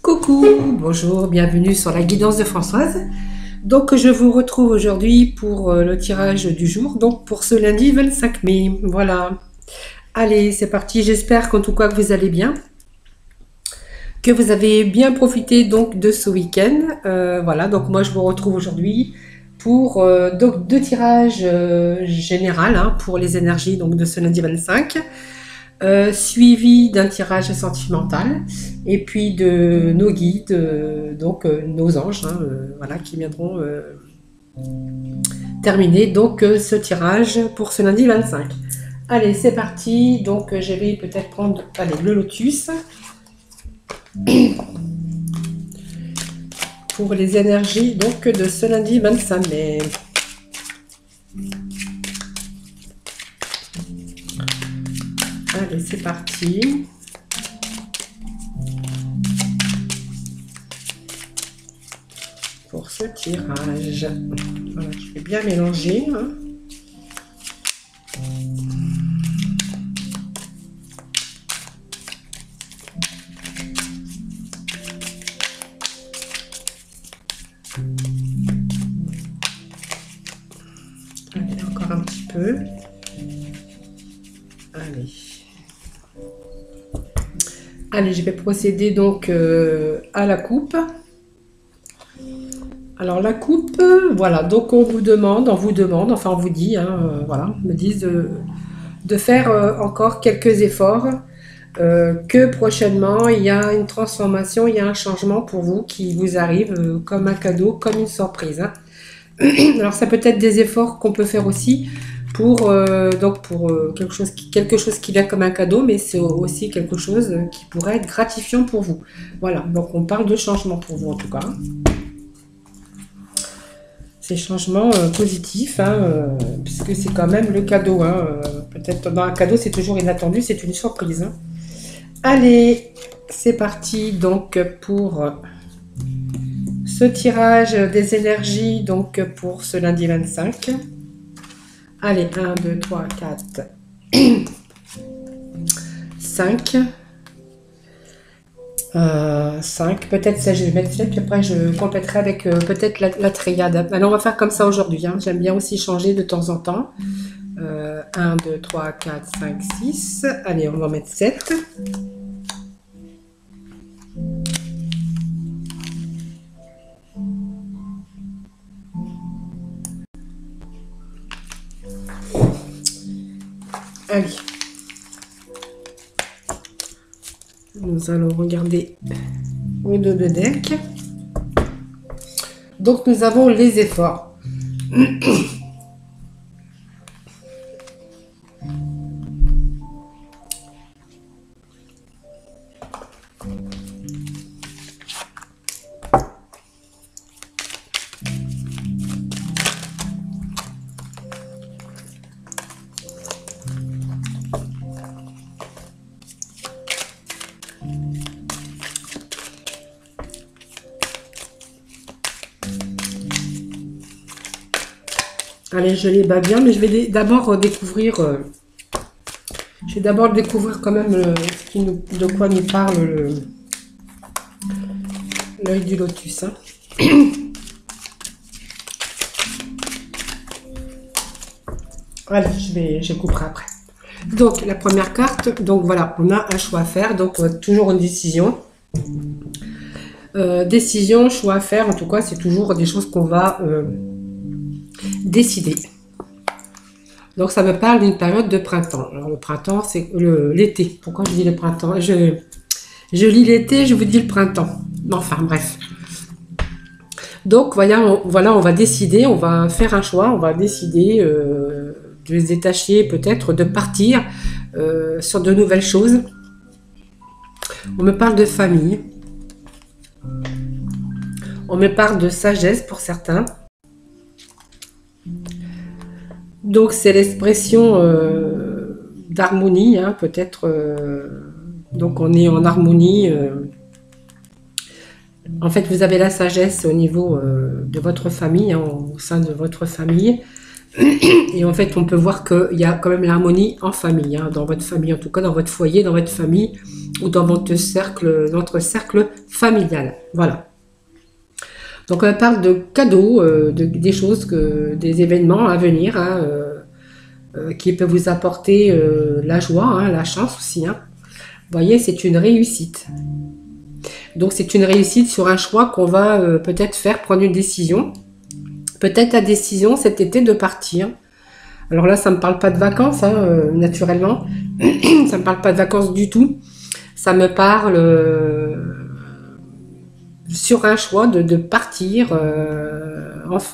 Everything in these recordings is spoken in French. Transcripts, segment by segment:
Coucou, bonjour, bienvenue sur la guidance de Françoise. Donc je vous retrouve aujourd'hui pour le tirage du jour, donc pour ce lundi 25 mai. Voilà. Allez, c'est parti. J'espère qu'en tout cas que vous allez bien, que vous avez bien profité donc de ce week-end. Voilà, donc moi je vous retrouve aujourd'hui pour donc deux tirages général pour les énergies donc de ce lundi 25. Suivi d'un tirage sentimental et puis de nos guides, donc nos anges, voilà, qui viendront terminer donc ce tirage pour ce lundi 25. Allez, c'est parti. Donc je vais peut-être prendre le lotus pour les énergies donc de ce lundi 25 mai. Allez, c'est parti. Pour ce tirage. Voilà, je vais bien mélanger. Allez, encore un petit peu. Allez. Allez, je vais procéder donc à la coupe. Alors la coupe, voilà, donc on vous demande, enfin on vous dit, voilà, on me disent de faire encore quelques efforts, que prochainement il y a une transformation, il y a un changement pour vous qui vous arrive comme un cadeau, comme une surprise. Alors ça peut être des efforts qu'on peut faire aussi pour quelque chose qui vient comme un cadeau, mais c'est aussi quelque chose qui pourrait être gratifiant pour vous. Voilà, donc on parle de changement pour vous en tout cas. Ces changements positifs, puisque c'est quand même le cadeau. Peut-être dans un cadeau, c'est toujours inattendu, c'est une surprise. Allez, c'est parti donc pour ce tirage des énergies donc pour ce lundi 25. Allez, 1, 2, 3, 4, 5. 5, peut-être ça je vais mettre 7, puis après je compléterai avec peut-être la triade. Alors on va faire comme ça aujourd'hui, j'aime bien aussi changer de temps en temps. 1, 2, 3, 4, 5, 6. Allez, on va mettre 7. Allez. Nous allons regarder les deux decks. Donc nous avons les efforts. Allez, je les bats bien, mais je vais d'abord découvrir. Je vais d'abord découvrir quand même de quoi nous parle l'œil du lotus. Allez, je couperai après. Donc la première carte, donc voilà, on a un choix à faire, donc toujours une décision. Décision, choix à faire, en tout cas, c'est toujours des choses qu'on va décider. Donc ça me parle d'une période de printemps. Alors le printemps, c'est l'été. Pourquoi je dis le printemps? Je lis l'été, je vous dis le printemps. Enfin bref. Donc voilà, on va décider, on va faire un choix, on va décider de se détacher, peut-être de partir sur de nouvelles choses. On me parle de famille. On me parle de sagesse pour certains. Donc c'est l'expression d'harmonie, peut-être. Donc on est en harmonie. En fait, vous avez la sagesse au niveau de votre famille, au sein de votre famille. Et en fait, on peut voir qu'il y a quand même l'harmonie en famille, hein, dans votre famille, en tout cas dans votre foyer, dans votre famille ou dans votre cercle familial. Voilà. Donc on parle de cadeaux, des choses, des événements à venir, hein, qui peuvent vous apporter la joie, hein, la chance aussi. Hein. Vous voyez, c'est une réussite. Donc c'est une réussite sur un choix qu'on va peut-être faire, prendre une décision. Peut-être la décision cet été de partir. Alors là, ça ne me parle pas de vacances, hein, naturellement. Ça ne me parle pas de vacances du tout. Ça me parle sur un choix de partir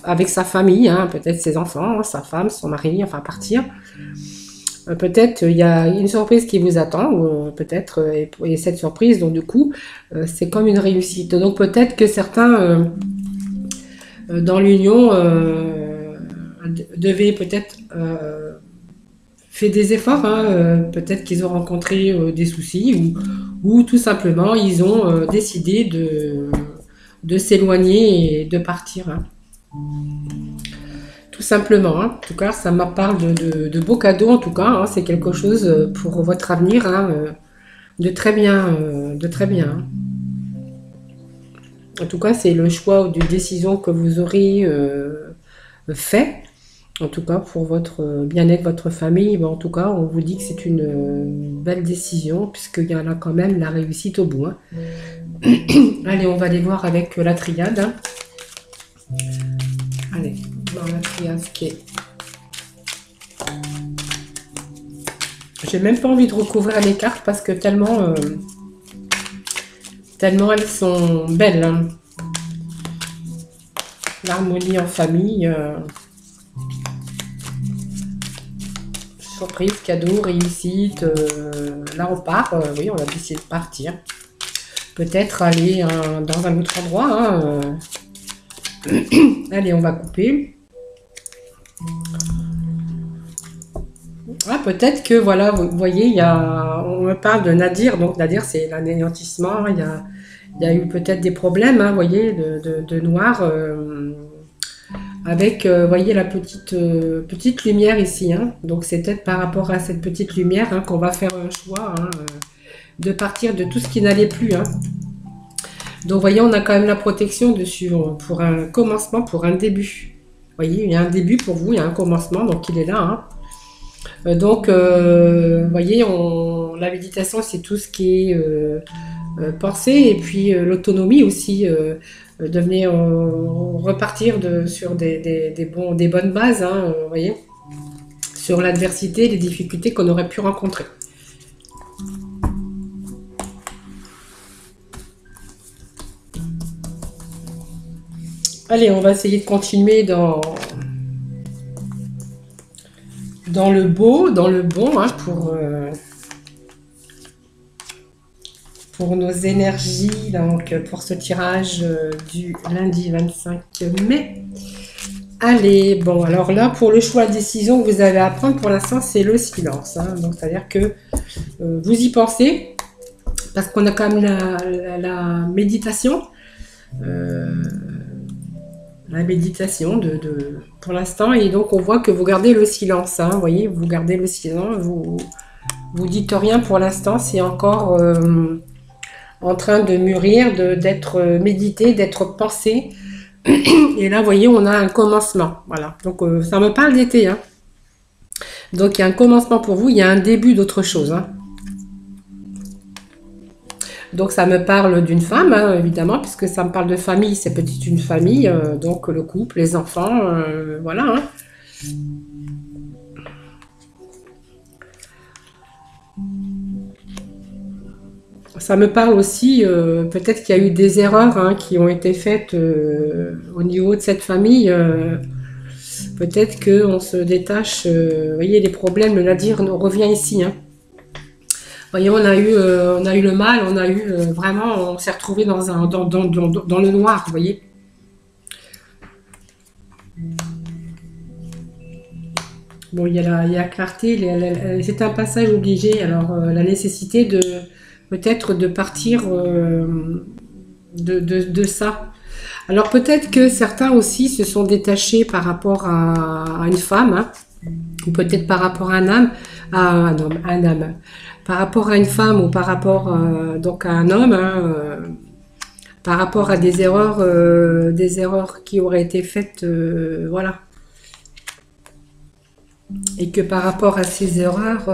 avec sa famille, hein, peut-être ses enfants, sa femme, son mari, enfin partir. Peut-être il y a une surprise qui vous attend, ou peut-être, et cette surprise, donc du coup, c'est comme une réussite. Donc peut-être que certains, dans l'union, devaient peut-être fait des efforts, hein, peut-être qu'ils ont rencontré des soucis, ou tout simplement ils ont décidé de s'éloigner et de partir. Hein. Tout simplement. Hein. En tout cas, ça me parle de beaux cadeaux, en tout cas. Hein. C'est quelque chose pour votre avenir, hein, de très bien. De très bien. Hein. En tout cas, c'est le choix ou d'une décision que vous aurez fait. En tout cas, pour votre bien-être, votre famille, ben, en tout cas, on vous dit que c'est une belle décision, puisqu'il y en a quand même la réussite au bout. Hein. Allez, on va aller voir avec la triade. Hein. Allez, dans la triade, qui est... J'ai même pas envie de recouvrir les cartes, parce que tellement elles sont belles. Hein. L'harmonie en famille... surprise, cadeau, réussite, là on part, oui, on a décidé de partir. Peut-être aller dans un autre endroit. Hein, Allez, on va couper. Ah, peut-être que, voilà, vous voyez, on me parle de Nadir, donc Nadir c'est l'anéantissement, il y a eu peut-être des problèmes, hein, vous voyez, de noir, avec, voyez, la petite lumière ici. Hein. Donc, c'est peut-être par rapport à cette petite lumière, hein, qu'on va faire un choix, hein, de partir de tout ce qui n'allait plus. Hein. Donc, voyez, on a quand même la protection dessus pour un commencement, pour un début. Vous voyez, il y a un début pour vous, il y a un commencement, donc il est là. Hein. Donc, voyez, la méditation, c'est tout ce qui est pensée, et puis l'autonomie aussi, de venir repartir sur des bonnes bases, hein, vous voyez, sur l'adversité, les difficultés qu'on aurait pu rencontrer. Allez, on va essayer de continuer dans le beau, dans le bon, hein, pour nos énergies, donc pour ce tirage du lundi 25 mai. Allez, bon, alors là, pour le choix de décision que vous avez à prendre pour l'instant, c'est le silence. Hein, donc, c'est-à-dire que vous y pensez, parce qu'on a quand même la méditation. La méditation pour l'instant, et donc on voit que vous gardez le silence. Hein, vous voyez, vous gardez le silence, vous dites rien pour l'instant, c'est encore... en train de mûrir, d'être médité, d'être pensé. Et là, vous voyez, on a un commencement. Voilà. Donc, ça me parle d'été. Hein. Donc, il y a un commencement pour vous. Il y a un début d'autre chose. Hein. Donc, ça me parle d'une femme, hein, évidemment, puisque ça me parle de famille. C'est peut-être une famille. Donc, le couple, les enfants. Voilà. Hein. Ça me parle aussi, peut-être qu'il y a eu des erreurs, hein, qui ont été faites au niveau de cette famille. Peut-être qu'on se détache, vous voyez, les problèmes, le Nadir revient ici. Hein. Vous voyez, on a eu le mal, on a eu vraiment, on s'est retrouvé dans le noir, vous voyez. Bon, il y a la clarté, c'est un passage obligé, alors la nécessité peut-être de partir de ça. Alors peut-être que certains aussi se sont détachés par rapport à une femme, hein, ou peut-être par rapport à un âme, à un homme, un âme, par rapport à une femme ou par rapport donc à un homme, hein, par rapport à des erreurs qui auraient été faites, voilà, et que par rapport à ces erreurs,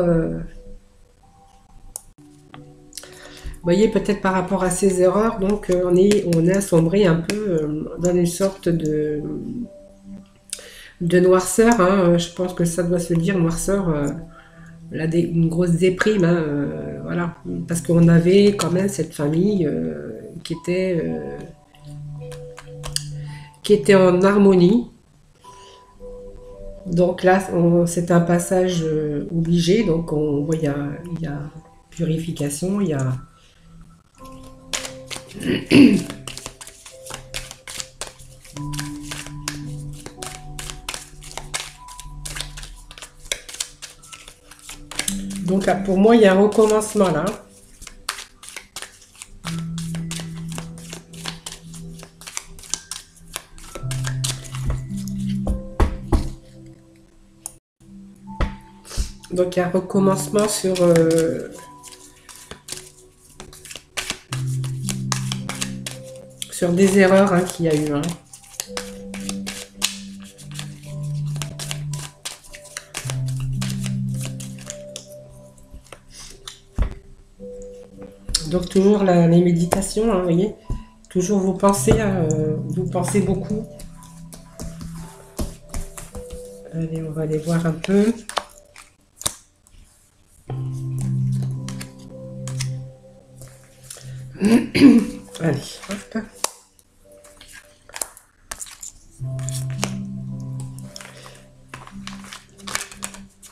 vous voyez, peut-être par rapport à ces erreurs, donc on est assombré un peu dans une sorte de noirceur, hein, je pense que ça doit se dire, noirceur, une grosse déprime, hein, voilà, parce qu'on avait quand même cette famille qui était en harmonie. Donc là, c'est un passage obligé, donc on voit il y a purification, il y a donc là, pour moi il y a un recommencement là. Donc il y a un recommencement sur des erreurs hein, qu'il y a eu. Hein. Donc toujours les méditations, hein, vous voyez, toujours vous pensez beaucoup. Allez, on va aller voir un peu. Allez, hop.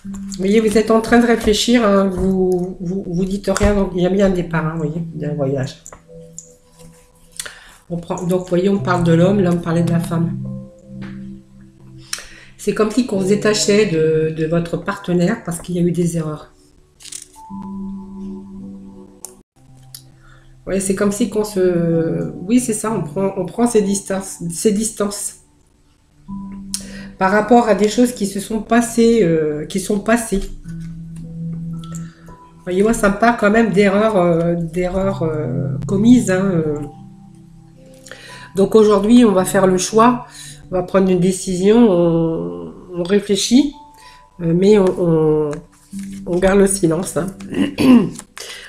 Vous voyez, vous êtes en train de réfléchir, hein, vous dites rien, donc il y a bien un départ, hein, vous voyez, il y a un voyage. Donc, vous voyez, on parle de l'homme, là, on parlait de la femme. C'est comme si on se détachait de votre partenaire parce qu'il y a eu des erreurs. Ouais, c'est comme si qu'on se... Oui, c'est ça, on prend ses distances par rapport à des choses qui se sont passées, qui sont passées. Voyez, moi, ça me parle quand même d'erreurs commises. Hein. Donc aujourd'hui, on va faire le choix, on va prendre une décision, on réfléchit, mais on garde le silence. Hein.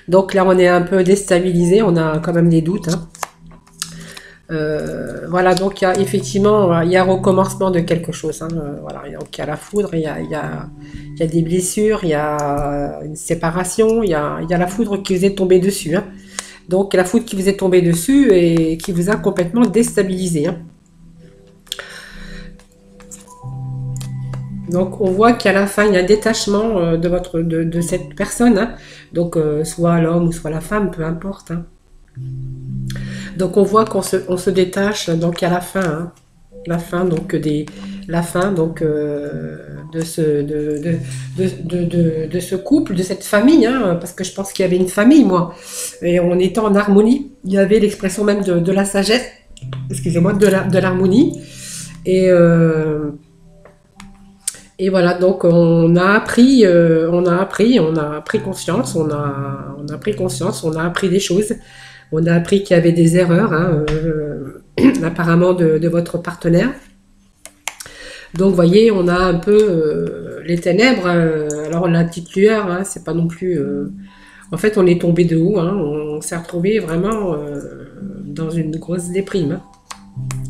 Donc là, on est un peu déstabilisé, on a quand même des doutes. Hein. Voilà, donc il y a effectivement il y a un recommencement de quelque chose. Hein. Voilà, donc il y a la foudre, il y a des blessures, il y a une séparation, il y a la foudre qui vous est tombée dessus. Hein. Donc la foudre qui vous est tombée dessus et qui vous a complètement déstabilisé. Hein. Donc on voit qu'à la fin il y a un détachement de cette personne. Hein. Donc soit l'homme ou soit la femme, peu importe. Hein. Donc on voit qu'on se détache donc à la fin, hein, la fin donc de ce couple, de cette famille, hein, parce que je pense qu'il y avait une famille moi, et on était en harmonie. Il y avait l'expression même de la sagesse, excusez-moi, de l'harmonie, et voilà, donc on a pris conscience, on a pris conscience, on a appris des choses. On a appris qu'il y avait des erreurs, hein, apparemment de votre partenaire. Donc, vous voyez, on a un peu les ténèbres. Alors, la petite lueur, hein, c'est pas non plus... en fait, on est tombé de haut. Hein, on s'est retrouvé vraiment dans une grosse déprime. Hein,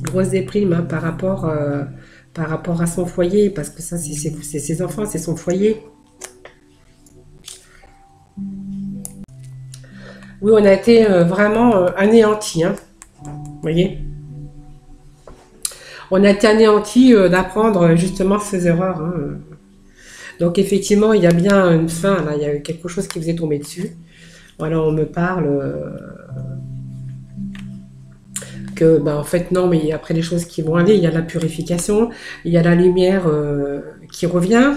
grosse déprime hein, par rapport à son foyer. Parce que ça, c'est ses enfants, c'est son foyer. Oui, on a été vraiment anéantis, hein. Vous voyez. On a été anéantis d'apprendre justement ces erreurs. Hein. Donc effectivement, il y a bien une fin, là, il y a eu quelque chose qui vous est tombé dessus. Voilà, on me parle que, ben, en fait, non, mais après les choses qui vont aller, il y a la purification, il y a la lumière qui revient.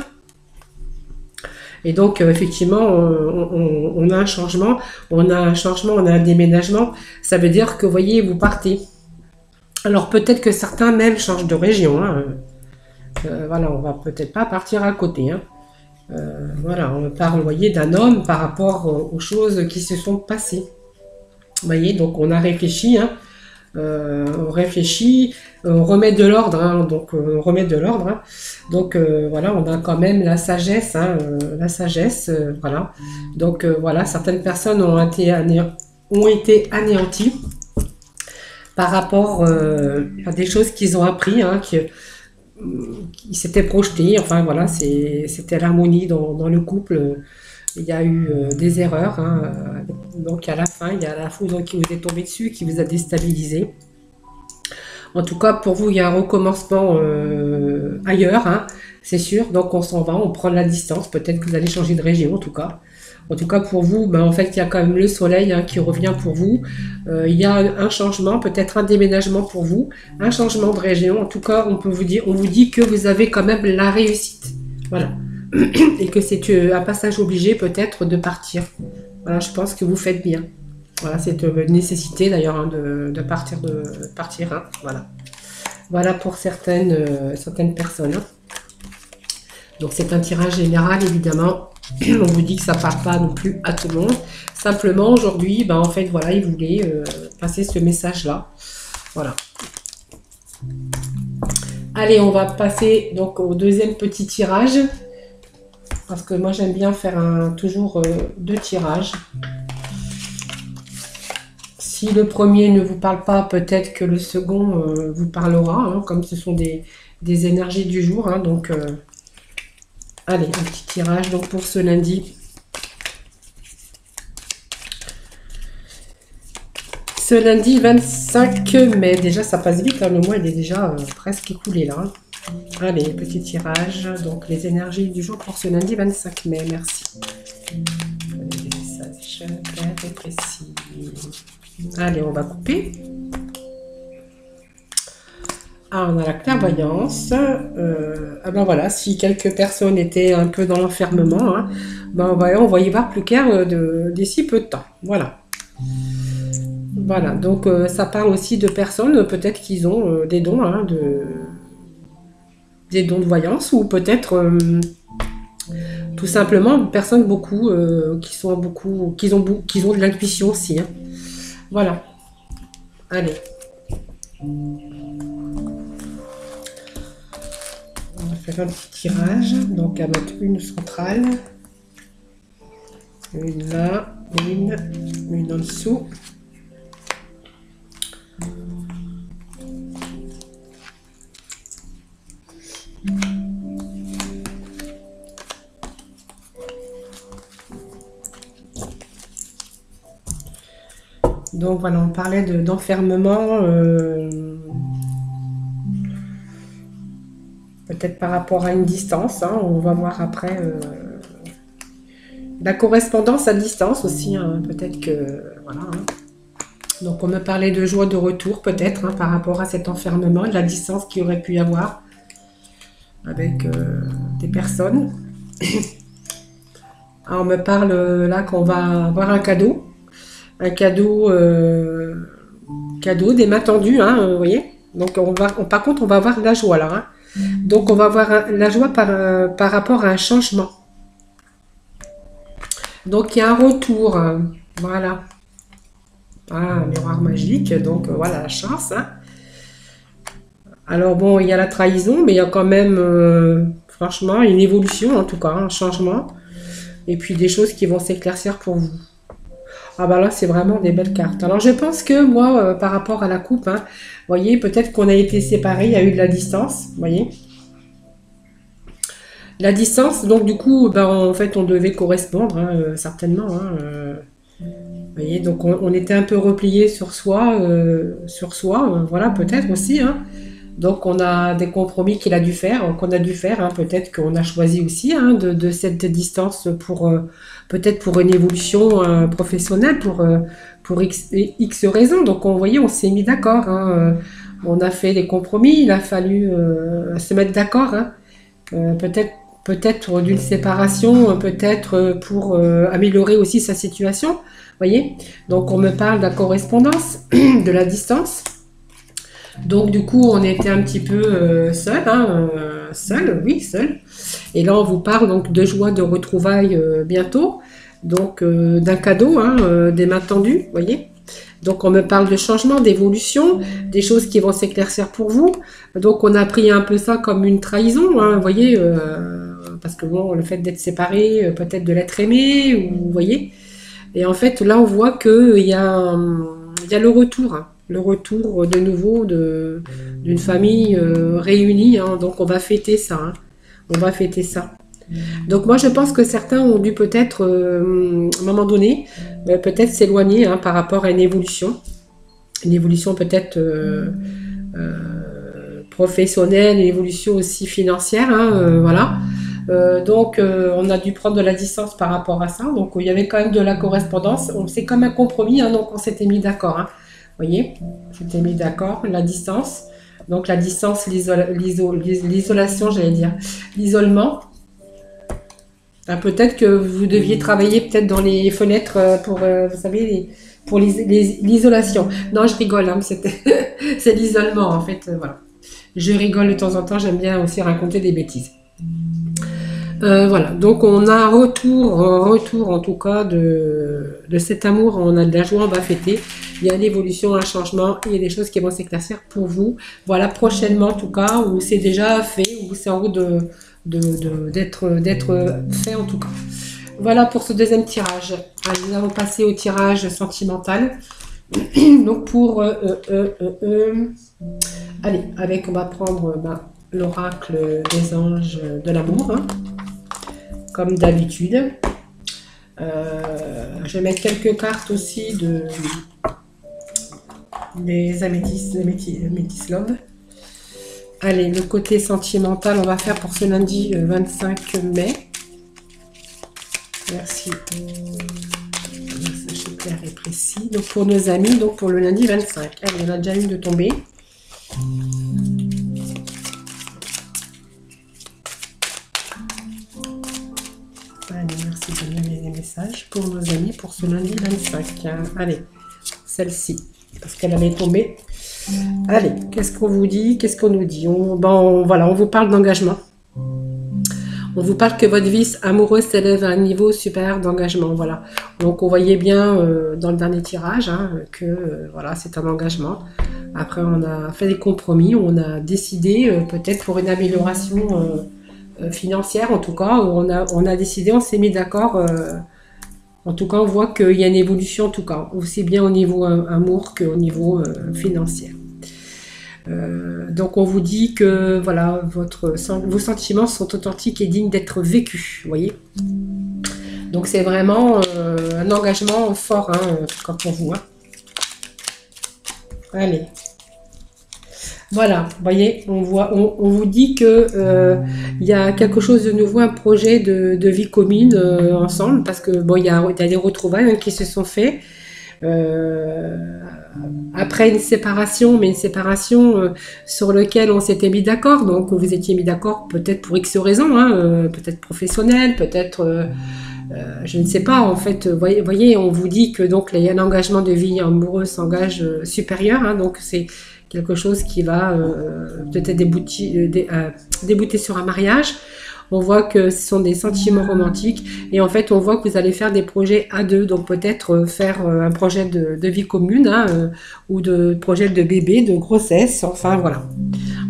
Et donc, effectivement, on a un changement, on a un déménagement. Ça veut dire que, vous voyez, vous partez. Alors peut-être que certains même changent de région, hein. Voilà, on va peut-être pas partir à côté, hein. Voilà, on parle, vous voyez, d'un homme par rapport aux choses qui se sont passées. Vous voyez, donc on a réfléchi, hein. On réfléchit, on remet de l'ordre, hein, donc on remet de l'ordre, hein. Donc voilà, on a quand même la sagesse, hein, la sagesse, voilà. Donc voilà, certaines personnes ont été anéanties par rapport à des choses qu'ils ont appris, hein, qui s'étaient projetés. Enfin voilà, c'était l'harmonie dans le couple. Il y a eu des erreurs, hein, donc à la fin, il y a la foudre qui vous est tombée dessus, qui vous a déstabilisé. En tout cas, pour vous, il y a un recommencement ailleurs, hein, c'est sûr. Donc on s'en va, on prend la distance. Peut-être que vous allez changer de région, en tout cas. En tout cas, pour vous, ben, en fait, il y a quand même le soleil, hein, qui revient pour vous. Il y a un changement, peut-être un déménagement pour vous, un changement de région. En tout cas, on vous dit que vous avez quand même la réussite. Voilà. Et que c'est un passage obligé peut-être de partir. Voilà, je pense que vous faites bien. Voilà, c'est une nécessité d'ailleurs, hein, de partir, hein, voilà. Voilà pour certaines personnes, hein. Donc c'est un tirage général, évidemment. On vous dit que ça ne part pas non plus à tout le monde. Simplement aujourd'hui, ben, en fait, voilà, il voulait passer ce message-là. Voilà. Allez, on va passer donc au deuxième petit tirage. Parce que moi j'aime bien faire toujours deux tirages. Si le premier ne vous parle pas, peut-être que le second vous parlera, hein, comme ce sont des énergies du jour, hein, donc allez, un petit tirage donc pour ce lundi. Ce lundi 25 mai, déjà ça passe vite, hein, le mois il est déjà presque écoulé là, hein. Allez, petit tirage, donc les énergies du jour pour ce lundi 25 mai, merci. Les messages clairs et précis. Allez, on va couper. Ah, on a la clairvoyance. Ah ben voilà, si quelques personnes étaient un peu dans l'enfermement, hein, ben on va y voir plus clair d'ici peu de temps. Voilà. Voilà, donc ça parle aussi de personnes, peut-être qu'ils ont des dons, hein, des dons de voyance, ou peut-être tout simplement personnes qui ont de l'intuition aussi, hein. Voilà. Allez. On va faire un petit tirage. Donc à mettre une centrale. Une là, une en dessous. Donc voilà, on parlait d'enfermement, peut-être par rapport à une distance, hein, on va voir après la correspondance à distance aussi, hein, peut-être que voilà, hein. Donc on me parlait de joie de retour peut-être, hein, par rapport à cet enfermement, de la distance qu'il aurait pu y avoir avec des personnes. Alors, on me parle là qu'on va avoir un cadeau. Un cadeau, des mains tendues, hein, vous voyez. Donc par contre, on va avoir de la joie là, hein. Donc on va avoir la joie par rapport à un changement. Donc il y a un retour, voilà. Ah, un miroir magique, donc voilà la chance, hein. Alors bon, il y a la trahison, mais il y a quand même, franchement, une évolution en tout cas, un changement. Et puis des choses qui vont s'éclaircir pour vous. Ah bah là, c'est vraiment des belles cartes. Alors je pense que moi, par rapport à la coupe, hein, vous voyez, peut-être qu'on a été séparés, il y a eu de la distance, vous voyez. La distance, donc du coup, ben, en fait, on devait correspondre, hein, certainement, hein, vous voyez, donc on était un peu replié sur soi, voilà, peut-être aussi, hein. Donc on a des compromis qu'on a dû faire, hein. Peut-être qu'on a choisi aussi, hein, de cette distance peut-être pour une évolution professionnelle, pour X raisons. Donc vous voyez, on s'est mis d'accord, hein. On a fait des compromis, il a fallu se mettre d'accord, hein. Peut-être d'une séparation, peut-être pour améliorer aussi sa situation, voyez. Donc on me parle de la correspondance, de la distance. Donc du coup, on était un petit peu seul, hein, seul, oui, seul. Et là, on vous parle donc de joie, de retrouvailles bientôt. Donc d'un cadeau, hein, des mains tendues, vous voyez. Donc on me parle de changement, d'évolution, des choses qui vont s'éclaircir pour vous. Donc on a pris un peu ça comme une trahison, hein, vous voyez, parce que bon, le fait d'être séparé, peut-être de l'être aimé, ou vous voyez. Et en fait, là, on voit il y a le retour, hein, le retour de nouveau d'une famille réunie, hein. Donc, on va fêter ça, hein. On va fêter ça. Donc, moi, je pense que certains ont dû peut-être, à un moment donné, peut-être s'éloigner, hein, par rapport à une évolution peut-être professionnelle, une évolution aussi financière, hein, voilà. Donc, on a dû prendre de la distance par rapport à ça. Donc, il y avait quand même de la correspondance. C'est comme un compromis, hein, donc on s'était mis d'accord, hein. Vous voyez, on s'était mis d'accord, la distance. Donc, la distance, l'isolation, j'allais dire, l'isolement. Ah, peut-être que vous deviez travailler peut-être dans les fenêtres pour, vous savez, pour l'isolation. Non, je rigole, hein, c'est l'isolement, en fait, voilà. Je rigole de temps en temps, j'aime bien aussi raconter des bêtises. Voilà, donc on a un retour en tout cas de cet amour, on a de la joie, on va fêter. Il y a une évolution, un changement, il y a des choses qui vont s'éclaircir pour vous. Voilà, prochainement en tout cas, ou c'est déjà fait, ou c'est en route d'être fait en tout cas. Voilà pour ce deuxième tirage. Allez, nous allons passer au tirage sentimental. Donc pour... allez, on va prendre l'oracle des anges de l'amour, hein, comme d'habitude. Je vais mettre quelques cartes aussi des Améthyst Love. Allez, le côté sentimental, on va faire pour ce lundi 25 mai. Merci. Message clair et précis. Donc pour nos amis, donc pour le lundi 25. Allez, il y en a déjà une de tomber. Allez, merci de donner les messages pour nos amis pour ce lundi 25. Allez, celle-ci, parce qu'elle allait tomber. Allez, qu'est-ce qu'on vous dit? Qu'est-ce qu'on nous dit? Voilà, on vous parle d'engagement. On vous parle que votre vie amoureuse s'élève à un niveau supérieur d'engagement. Voilà. Donc, on voyait bien dans le dernier tirage, hein, que voilà, c'est un engagement. Après, on a fait des compromis. On a décidé, peut-être pour une amélioration financière, en tout cas, on a décidé, on s'est mis d'accord. En tout cas, on voit qu'il y a une évolution, en tout cas, aussi bien au niveau amour qu'au niveau financier. Donc on vous dit que voilà, vos sentiments sont authentiques et dignes d'être vécus, vous voyez. Donc c'est vraiment un engagement fort, hein, en pour vous, hein. Allez. Voilà, vous voyez, on vous dit que il y a quelque chose de nouveau, un projet de vie commune ensemble, parce que bon, il y a des retrouvailles, hein, qui se sont faits. Après une séparation, mais une séparation sur laquelle on s'était mis d'accord. Donc vous étiez mis d'accord peut-être pour X raisons, hein, peut-être professionnel, peut-être je ne sais pas. En fait, voyez, on vous dit que donc il y a un engagement de vie amoureux s'engage supérieur, hein, donc c'est quelque chose qui va peut-être débouter sur un mariage. On voit que ce sont des sentiments romantiques et en fait on voit que vous allez faire des projets à deux, donc peut-être faire un projet de vie commune, hein, ou de projet de bébé, de grossesse, enfin voilà.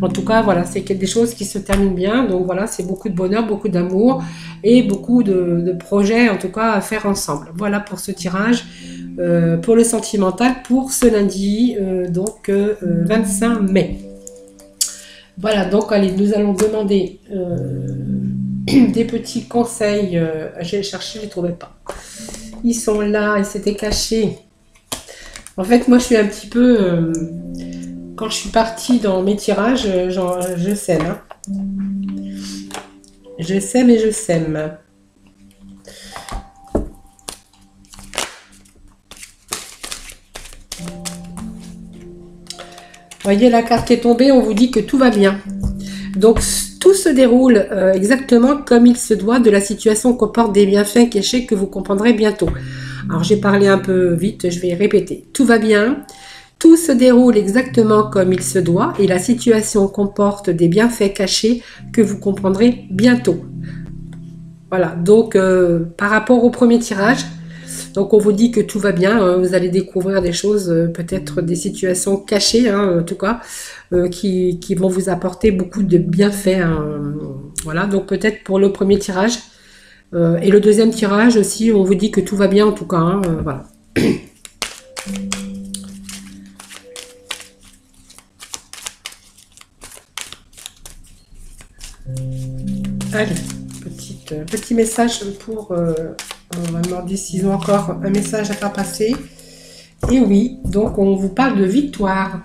En tout cas voilà, c'est des choses qui se terminent bien, donc voilà, c'est beaucoup de bonheur, beaucoup d'amour et beaucoup de projets en tout cas à faire ensemble. Voilà pour ce tirage, pour le sentimental, pour ce lundi, donc 25 mai. Voilà, donc allez, nous allons demander des petits conseils. J'ai cherché, je ne les trouvais pas. Ils sont là, ils s'étaient cachés. En fait, moi, je suis un petit peu... quand je suis partie dans mes tirages, je sème, hein. Je sème et je sème. Voyez la carte qui est tombée, on vous dit que tout va bien. Donc tout se déroule exactement comme il se doit, de la situation comporte des bienfaits cachés que vous comprendrez bientôt. Alors j'ai parlé un peu vite, je vais répéter. Tout va bien, Tout se déroule exactement comme il se doit et la situation comporte des bienfaits cachés que vous comprendrez bientôt. Voilà, donc par rapport au premier tirage, donc on vous dit que tout va bien, hein, vous allez découvrir des choses, peut-être des situations cachées, hein, en tout cas, qui vont vous apporter beaucoup de bienfaits, hein. Voilà, donc peut-être pour le premier tirage. Et le deuxième tirage aussi, on vous dit que tout va bien en tout cas, hein, voilà. Allez, petit message pour Mardi, s'ils ont encore un message à faire passer. Et oui, donc on vous parle de victoire.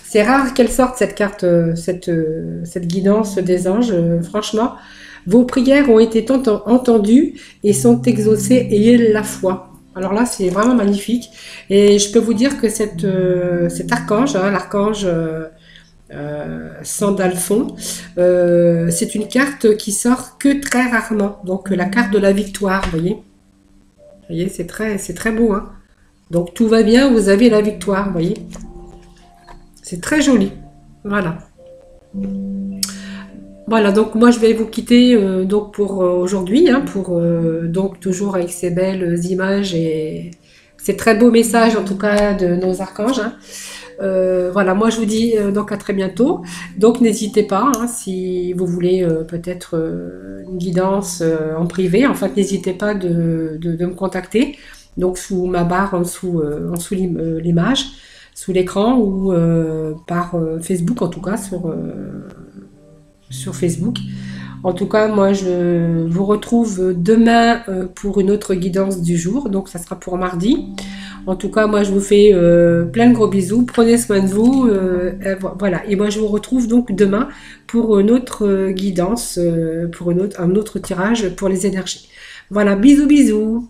C'est rare qu'elle sorte cette carte, cette guidance des anges, franchement. Vos prières ont été entendues et sont exaucées, ayez la foi. Alors là, c'est vraiment magnifique. Et je peux vous dire que cet archange, hein, l'archange Sandalphon, c'est une carte qui sort que très rarement. Donc la carte de la victoire, vous voyez. Vous voyez, c'est très beau, hein. Donc tout va bien, vous avez la victoire, vous voyez. C'est très joli. Voilà. Voilà, donc moi je vais vous quitter donc pour aujourd'hui, hein, pour donc toujours avec ces belles images et ces très beaux messages en tout cas de nos archanges, hein. Voilà, moi je vous dis donc à très bientôt. Donc n'hésitez pas, hein, si vous voulez peut-être une guidance en privé, en fait n'hésitez pas de me contacter. Donc sous ma barre en dessous l'image, sous l'écran ou par Facebook en tout cas sur Facebook. En tout cas, moi, je vous retrouve demain pour une autre guidance du jour. Donc, ça sera pour mardi. En tout cas, moi, je vous fais plein de gros bisous. Prenez soin de vous. Voilà. Et moi, je vous retrouve donc demain pour une autre guidance, pour un autre tirage pour les énergies. Voilà. Bisous, bisous.